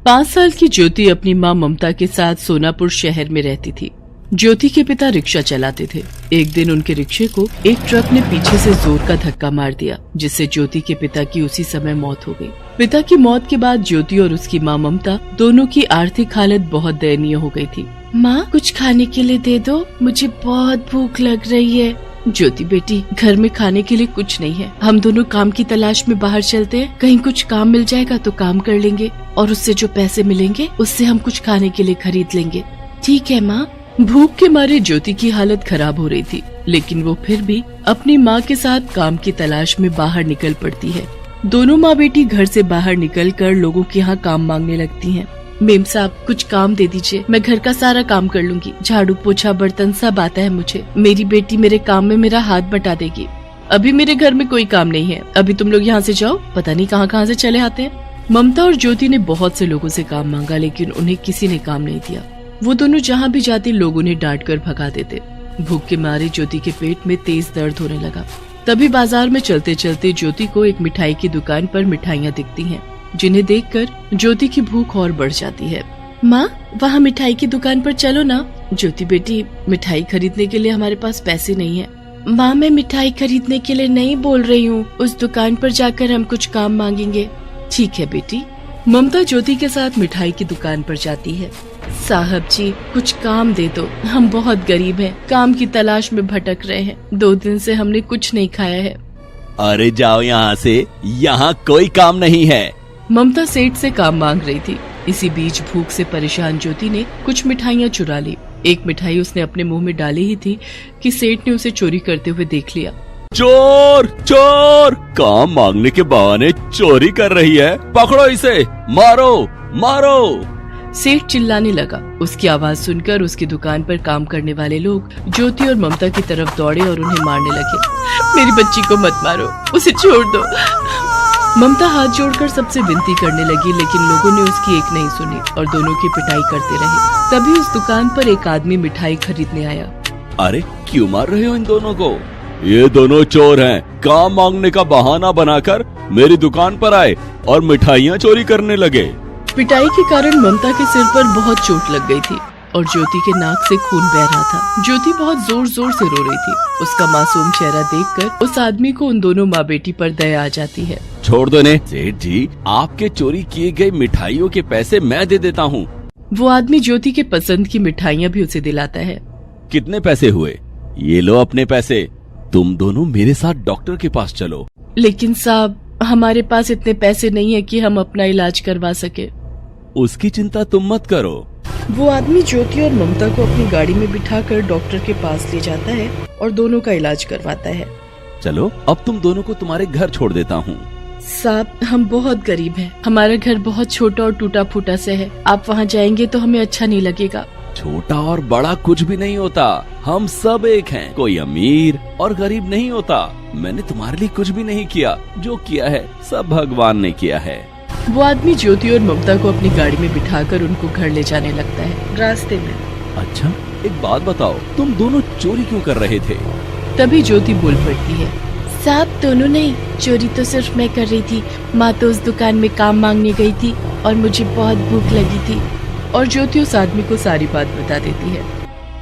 5 साल की ज्योति अपनी मां ममता के साथ सोनापुर शहर में रहती थी। ज्योति के पिता रिक्शा चलाते थे। एक दिन उनके रिक्शे को एक ट्रक ने पीछे से जोर का धक्का मार दिया, जिससे ज्योति के पिता की उसी समय मौत हो गई। पिता की मौत के बाद ज्योति और उसकी मां ममता दोनों की आर्थिक हालत बहुत दयनीय हो गई थी। माँ, कुछ खाने के लिए दे दो, मुझे बहुत भूख लग रही है। ज्योति बेटी, घर में खाने के लिए कुछ नहीं है, हम दोनों काम की तलाश में बाहर चलते हैं। कहीं कुछ काम मिल जाएगा तो काम कर लेंगे और उससे जो पैसे मिलेंगे उससे हम कुछ खाने के लिए खरीद लेंगे। ठीक है माँ। भूख के मारे ज्योति की हालत खराब हो रही थी, लेकिन वो फिर भी अपनी माँ के साथ काम की तलाश में बाहर निकल पड़ती है। दोनों माँ बेटी घर से बाहर निकलकर लोगों के यहाँ काम मांगने लगती हैं। मेम साहब, कुछ काम दे दीजिए, मैं घर का सारा काम कर लूंगी, झाड़ू पोछा बर्तन सब आता है मुझे। मेरी बेटी मेरे काम में मेरा हाथ बटा देगी। अभी मेरे घर में कोई काम नहीं है, अभी तुम लोग यहाँ से जाओ, पता नहीं कहाँ कहाँ से चले आते हैं। ममता और ज्योति ने बहुत से लोगों से काम मांगा, लेकिन उन्हें किसी ने काम नहीं दिया। वो दोनों जहाँ भी जाते लोग उन्हें डांट कर भगा देते। भूख के मारे ज्योति के पेट में तेज दर्द होने लगा। तभी बाजार में चलते चलते ज्योति को एक मिठाई की दुकान पर मिठाइयाँ दिखती हैं, जिन्हें देखकर ज्योति की भूख और बढ़ जाती है। माँ, वहाँ मिठाई की दुकान पर चलो ना। ज्योति बेटी, मिठाई खरीदने के लिए हमारे पास पैसे नहीं है। माँ, मैं मिठाई खरीदने के लिए नहीं बोल रही हूँ, उस दुकान पर जाकर हम कुछ काम मांगेंगे। ठीक है बेटी। ममता ज्योति के साथ मिठाई की दुकान पर जाती है। साहब जी, कुछ काम दे दो, हम बहुत गरीब हैं, काम की तलाश में भटक रहे हैं, 2 दिन से हमने कुछ नहीं खाया है। अरे जाओ यहाँ से, यहाँ कोई काम नहीं है। ममता सेठ से काम मांग रही थी। इसी बीच भूख से परेशान ज्योति ने कुछ मिठाइयाँ चुरा ली। एक मिठाई उसने अपने मुंह में डाली ही थी कि सेठ ने उसे चोरी करते हुए देख लिया। चोर चोर, काम मांगने के बहाने चोरी कर रही है, पकड़ो इसे, मारो मारो। सेठ चिल्लाने लगा। उसकी आवाज सुनकर उसकी दुकान पर काम करने वाले लोग ज्योति और ममता की तरफ दौड़े और उन्हें मारने लगे। मेरी बच्ची को मत मारो, उसे छोड़ दो। ममता हाथ जोड़कर सबसे विनती करने लगी, लेकिन लोगों ने उसकी एक नहीं सुनी और दोनों की पिटाई करते रहे। तभी उस दुकान पर एक आदमी मिठाई खरीदने आया। अरे क्यों मार रहे हो इन दोनों को? ये दोनों चोर हैं, काम मांगने का बहाना बनाकर मेरी दुकान पर आए और मिठाइयाँ चोरी करने लगे। पिटाई के कारण ममता के सिर पर बहुत चोट लग गई थी और ज्योति के नाक से खून बह रहा था। ज्योति बहुत जोर जोर से रो रही थी। उसका मासूम चेहरा देखकर उस आदमी को उन दोनों माँ बेटी पर दया आ जाती है। छोड़ दो ने सेठ जी, आपके चोरी किए गए मिठाइयों के पैसे मैं दे देता हूँ। वो आदमी ज्योति के पसंद की मिठाइयाँ भी उसे दिलाता है। कितने पैसे हुए? ये लो अपने पैसे, तुम दोनों मेरे साथ डॉक्टर के पास चलो। लेकिन साहब, हमारे पास इतने पैसे नहीं है कि हम अपना इलाज करवा सके। उसकी चिंता तुम मत करो। वो आदमी ज्योति और ममता को अपनी गाड़ी में बिठाकर डॉक्टर के पास ले जाता है और दोनों का इलाज करवाता है। चलो, अब तुम दोनों को तुम्हारे घर छोड़ देता हूँ। साहब, हम बहुत गरीब हैं, हमारा घर बहुत छोटा और टूटा फूटा से है, आप वहाँ जाएंगे तो हमें अच्छा नहीं लगेगा। छोटा और बड़ा कुछ भी नहीं होता, हम सब एक हैं। कोई अमीर और गरीब नहीं होता। मैंने तुम्हारे लिए कुछ भी नहीं किया, जो किया है सब भगवान ने किया है। वो आदमी ज्योति और ममता को अपनी गाड़ी में बिठाकर उनको घर ले जाने लगता है। रास्ते में, अच्छा एक बात बताओ, तुम दोनों चोरी क्यों कर रहे थे? तभी ज्योति बोल पड़ती है। साहब, दोनों नहीं, चोरी तो सिर्फ मैं कर रही थी। माँ तो उस दुकान में काम मांगने गई थी और मुझे बहुत भूख लगी थी। और ज्योति उस आदमी को सारी बात बता देती है।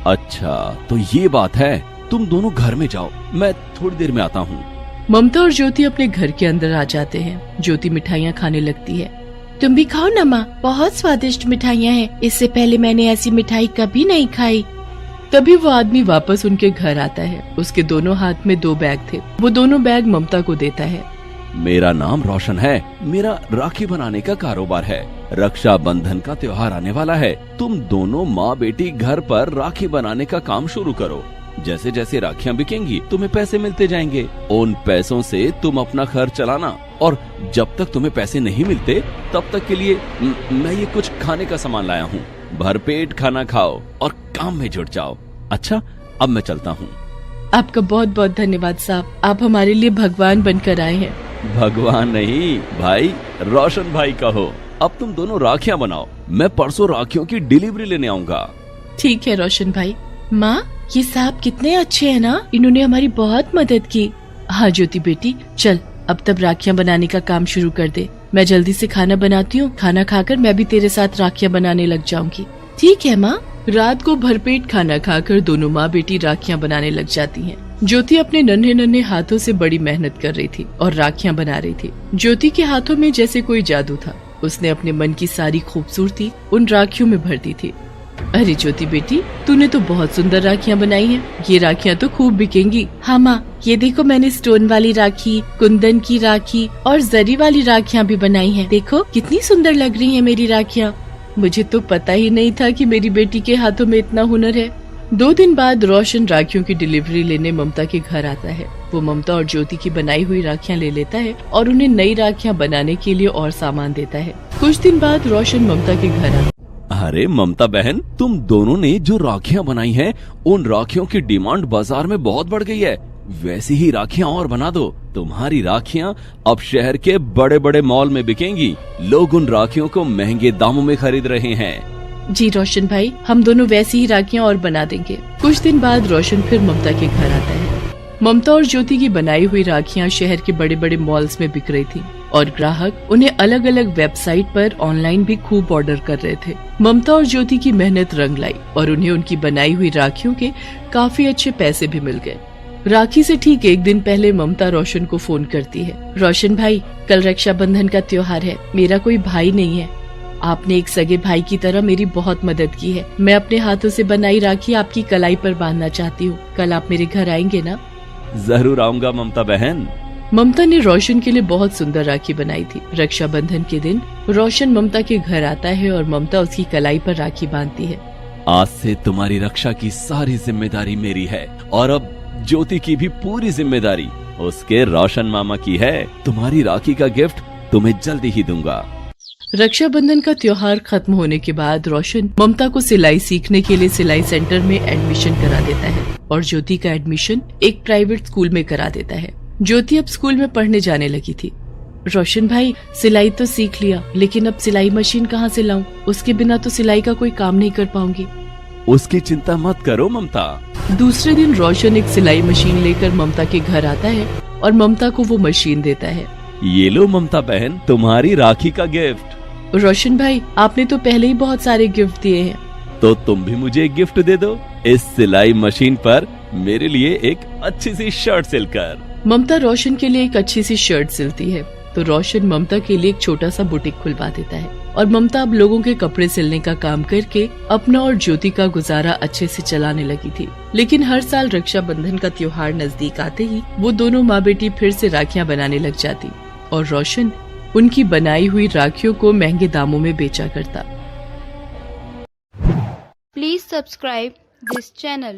अच्छा, तो ये बात है, तुम दोनों घर में जाओ, मैं थोड़ी देर में आता हूँ। ममता और ज्योति अपने घर के अंदर आ जाते हैं। ज्योति मिठाइयाँ खाने लगती है। तुम भी खाओ ना माँ, बहुत स्वादिष्ट मिठाइयाँ हैं, इससे पहले मैंने ऐसी मिठाई कभी नहीं खाई। तभी वो आदमी वापस उनके घर आता है। उसके दोनों हाथ में 2 बैग थे। वो दोनों बैग ममता को देता है। मेरा नाम रोशन है, मेरा राखी बनाने का कारोबार है। रक्षाबंधन का त्योहार आने वाला है, तुम दोनों माँ बेटी घर पर राखी बनाने का काम शुरू करो। जैसे जैसे राखियाँ बिकेंगी तुम्हें पैसे मिलते जाएंगे। उन पैसों से तुम अपना खर्च चलाना और जब तक तुम्हें पैसे नहीं मिलते तब तक के लिए मैं ये कुछ खाने का सामान लाया हूँ। भरपेट खाना खाओ और काम में जुट जाओ। अच्छा, अब मैं चलता हूँ। आपका बहुत बहुत धन्यवाद साहब, आप हमारे लिए भगवान बनकर आए हैं। भगवान नहीं भाई, रोशन भाई कहो। अब तुम दोनों राखियाँ बनाओ, मैं परसों राखियों की डिलीवरी लेने आऊंगा। ठीक है रोशन भाई। माँ, ये साहब कितने अच्छे हैं ना, इन्होंने हमारी बहुत मदद की। हाँ ज्योति बेटी, चल अब तब राखियां बनाने का काम शुरू कर दे। मैं जल्दी से खाना बनाती हूँ, खाना खाकर मैं भी तेरे साथ राखियां बनाने लग जाऊंगी। ठीक है माँ। रात को भरपेट खाना खाकर दोनों माँ बेटी राखियां बनाने लग जाती हैं। ज्योति अपने नन्हे नन्हे हाथों से बड़ी मेहनत कर रही थी और राखियां बना रही थी। ज्योति के हाथों में जैसे कोई जादू था। उसने अपने मन की सारी खूबसूरती उन राखियों में भर दी थी। अरे ज्योति बेटी, तूने तो बहुत सुंदर राखियां बनाई हैं। ये राखियां तो खूब बिकेंगी। हाँ माँ, ये देखो मैंने स्टोन वाली राखी, कुंदन की राखी और जरी वाली राखियां भी बनाई हैं। देखो कितनी सुंदर लग रही हैं मेरी राखियां। मुझे तो पता ही नहीं था कि मेरी बेटी के हाथों में इतना हुनर है। 2 दिन बाद रोशन राखियों की डिलीवरी लेने ममता के घर आता है। वो ममता और ज्योति की बनाई हुई राखियां ले लेता है और उन्हें नई राखियां बनाने के लिए और सामान देता है। कुछ दिन बाद रोशन ममता के घर आता है। अरे ममता बहन, तुम दोनों ने जो राखियां बनाई हैं, उन राखियों की डिमांड बाजार में बहुत बढ़ गई है। वैसी ही राखियां और बना दो। तुम्हारी राखियां अब शहर के बड़े बड़े मॉल में बिकेंगी। लोग उन राखियों को महंगे दामों में खरीद रहे हैं। जी रोशन भाई, हम दोनों वैसी ही राखियां और बना देंगे। कुछ दिन बाद रोशन फिर ममता के घर आता है। ममता और ज्योति की बनाई हुई राखियां शहर के बड़े बड़े मॉल्स में बिक रही थी और ग्राहक उन्हें अलग अलग वेबसाइट पर ऑनलाइन भी खूब ऑर्डर कर रहे थे। ममता और ज्योति की मेहनत रंग लाई और उन्हें उनकी बनाई हुई राखियों के काफी अच्छे पैसे भी मिल गए। राखी से ठीक 1 दिन पहले ममता रोशन को फोन करती है। रोशन भाई, कल रक्षाबंधन का त्योहार है। मेरा कोई भाई नहीं है। आपने एक सगे भाई की तरह मेरी बहुत मदद की है। मैं अपने हाथों से बनाई राखी आपकी कलाई पर बांधना चाहती हूँ। कल आप मेरे घर आएंगे ना? जरूर आऊंगा ममता बहन। ममता ने रोशन के लिए बहुत सुंदर राखी बनाई थी। रक्षाबंधन के दिन रोशन ममता के घर आता है और ममता उसकी कलाई पर राखी बांधती है। आज से तुम्हारी रक्षा की सारी जिम्मेदारी मेरी है और अब ज्योति की भी पूरी जिम्मेदारी उसके रोशन मामा की है। तुम्हारी राखी का गिफ्ट तुम्हें जल्दी ही दूंगा। रक्षाबंधन का त्योहार खत्म होने के बाद रोशन ममता को सिलाई सीखने के लिए सिलाई सेंटर में एडमिशन करा देता है और ज्योति का एडमिशन एक प्राइवेट स्कूल में करा देता है। ज्योति अब स्कूल में पढ़ने जाने लगी थी। रोशन भाई, सिलाई तो सीख लिया, लेकिन अब सिलाई मशीन कहाँ से लाऊं? उसके बिना तो सिलाई का कोई काम नहीं कर पाऊंगी। उसकी चिंता मत करो ममता। दूसरे दिन रोशन एक सिलाई मशीन लेकर ममता के घर आता है और ममता को वो मशीन देता है। ये लो ममता बहन, तुम्हारी राखी का गिफ्ट। रोशन भाई, आपने तो पहले ही बहुत सारे गिफ्ट दिए हैं। तो तुम भी मुझे एक गिफ्ट दे दो। इस सिलाई मशीन पर मेरे लिए एक अच्छी सी शर्ट सिलकर। ममता रोशन के लिए एक अच्छी सी शर्ट सिलती है तो रोशन ममता के लिए एक छोटा सा बुटीक खुलवा देता है और ममता अब लोगों के कपड़े सिलने का काम करके अपना और ज्योति का गुजारा अच्छे से चलाने लगी थी। लेकिन हर साल रक्षाबंधन का त्योहार नजदीक आते ही वो दोनों माँ बेटी फिर से राखियां बनाने लग जाती और रोशन उनकी बनाई हुई राखियों को महंगे दामों में बेचा करता। Please subscribe this channel.